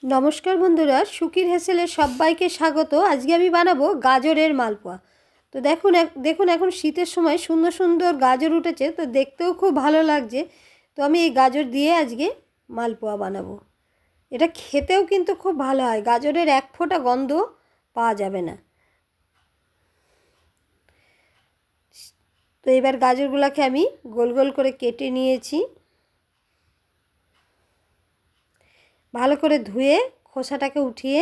নমস্কার বন্ধুরা, সুখীর হেসেলে সবাইকে স্বাগত। আজকে আমি বানাবো গাজরের মালপোয়া। তো দেখুন এখন শীতের সময় সুন্দর সুন্দর গাজর উঠেছে, তো দেখতেও খুব ভালো লাগছে। তো আমি এই গাজর দিয়ে আজকে মালপোয়া বানাবো। এটা খেতেও কিন্তু খুব ভালো হয়, গাজরের এক ফোঁটা গন্ধ পাওয়া যাবে না। তো এবার গাজরগুলোকে আমি গোল গোল করে কেটে নিয়েছি। ভালো করে ধুয়ে খোসাটাকে উঠিয়ে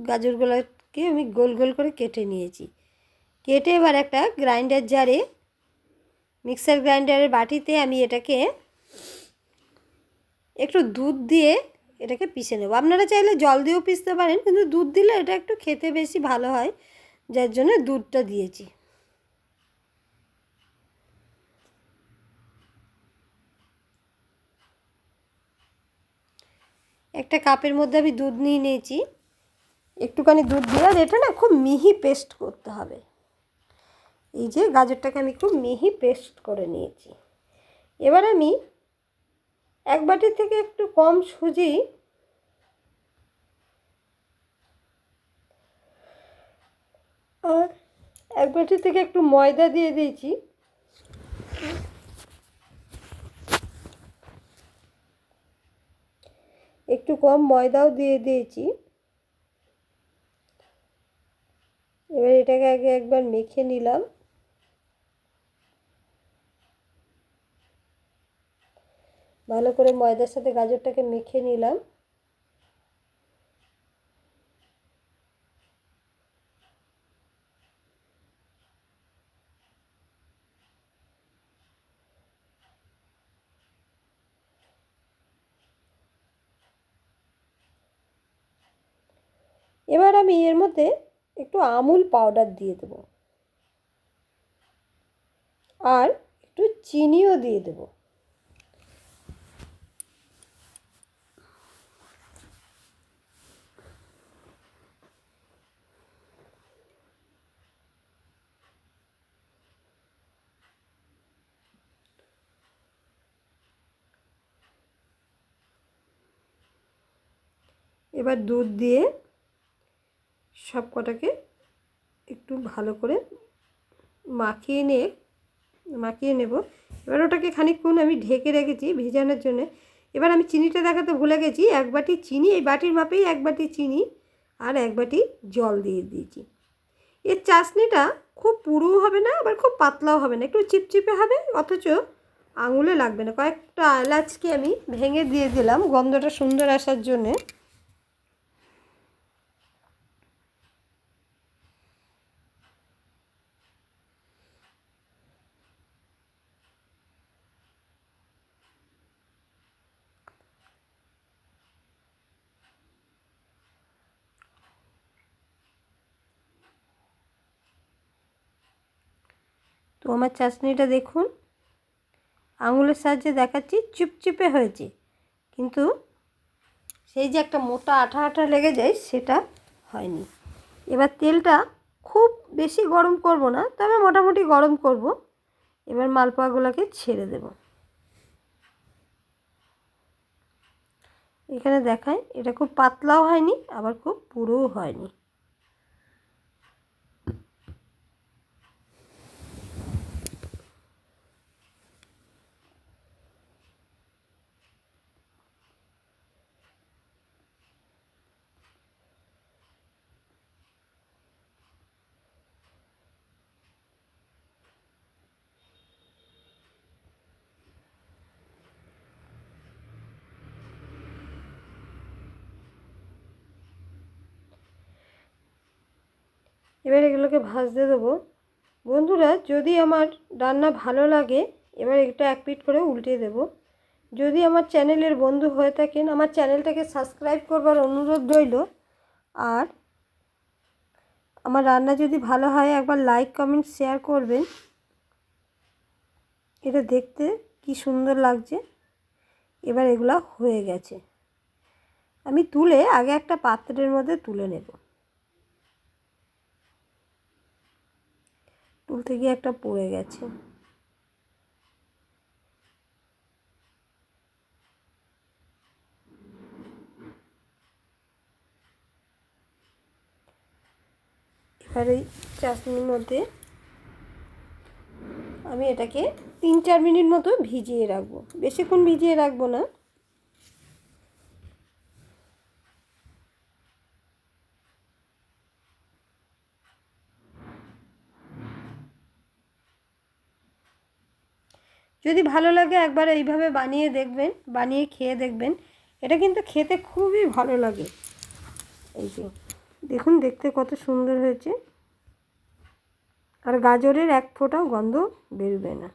গাজরগুলোকে আমি গোল গোল করে কেটে নিয়েছি। কেটে এবার একটা গ্রাইন্ডার জারে, মিক্সার গ্রাইন্ডারের বাটিতে আমি এটাকে একটু দুধ দিয়ে এটাকে পিষে নেব। আপনারা চাইলে জল দিয়েও পিষতে পারেন, কিন্তু দুধ দিলে এটা একটু খেতে বেশি ভালো হয়, যার জন্য দুধটা দিয়েছি। একটা কাপের মধ্যে আমি দুধ নিয়ে নিয়েছি, একটুখানি দুধ দিয়ে। আর এটা না খুব মিহি পেস্ট করতে হবে। এই যে গাজরটাকে আমি একটু মিহি পেস্ট করে নিয়েছি। এবার আমি এক বাটি থেকে একটু কম সুজি আর এক বাটি থেকে একটু ময়দা দিয়ে দিয়েছি। একটু কম ময়দাও দিয়ে দিয়েছি। এবার এটাকে আগে একবার মেখে নিলাম। ভালো করে ময়দার সাথে গাজরটাকে মেখে নিলাম। এবার আমি এর মধ্যে একটু আমুল পাউডার দিয়ে দেব, আর একটু চিনিও দিয়ে দেব। এবার দুধ দিয়ে সব কটাকে একটু ভালো করে মাখিয়ে নেব। এবার ওটাকে খানিকক্ষণ আমি ঢেকে রেখেছি ভিজানোর জন্য। এবার আমি চিনিটা দেখাতে ভুলে গেছি, এক বাটি চিনি, এই বাটির মাপেই এক বাটি চিনি আর এক বাটি জল দিয়ে দিয়েছি। এর চাশনিটা খুব পুরোও হবে না, আবার খুব পাতলাও হবে না, একটু চিপচিপে হবে, অথচ আঙুলে লাগবে না। কয়েকটা এলাচকে আমি ভেঙে দিয়ে দিলাম গন্ধটা সুন্দর আসার জন্যে। তো আমার চাশনিটা দেখুন, আঙুলের সাহায্যে দেখাচ্ছি, চিপচিপে হয়েছে, কিন্তু সেই যে একটা মোটা আঠা আঠা লেগে যায় সেটা হয়নি। এবার তেলটা খুব বেশি গরম করব না, তবে মোটামুটি গরম করব। এবার মালপোয়াগুলোকে ছেড়ে দেব। এখানে দেখায় এটা খুব পাতলাও হয়নি, আবার খুব পুরোও হয়নি। এবার এগুলোকে ভাজতে দেবো। বন্ধুরা, যদি আমার রান্না ভালো লাগে, এবার এটা এক পিঠ করে উল্টে দেব। যদি আমার চ্যানেলের বন্ধু হয়ে থাকেন, আমার চ্যানেলটাকে সাবস্ক্রাইব করবার অনুরোধ রইল। আর আমার রান্না যদি ভালো হয়, একবার লাইক কমেন্ট শেয়ার করবেন। এটা দেখতে কি সুন্দর লাগছে। এবার এগুলো হয়ে গেছে, আমি তুলে আগে একটা পাত্রের মধ্যে তুলে নেব। তুলতে গিয়ে একটা পড়ে গেছে। আর এই চাশনির মধ্যে আমি এটাকে 3-4 মিনিট মতো ভিজিয়ে রাখবো, বেশিক্ষণ ভিজিয়ে রাখবো না। যদি ভালো লাগে একবার এইভাবে বানিয়ে দেখবেন, বানিয়ে খেয়ে দেখবেন। এটা কিন্তু খেতে খুবই ভালো লাগে। এই যে দেখুন, দেখতে কত সুন্দর হয়েছে, আর গাজরের এক ফোঁটাও গন্ধ বেরোবে না।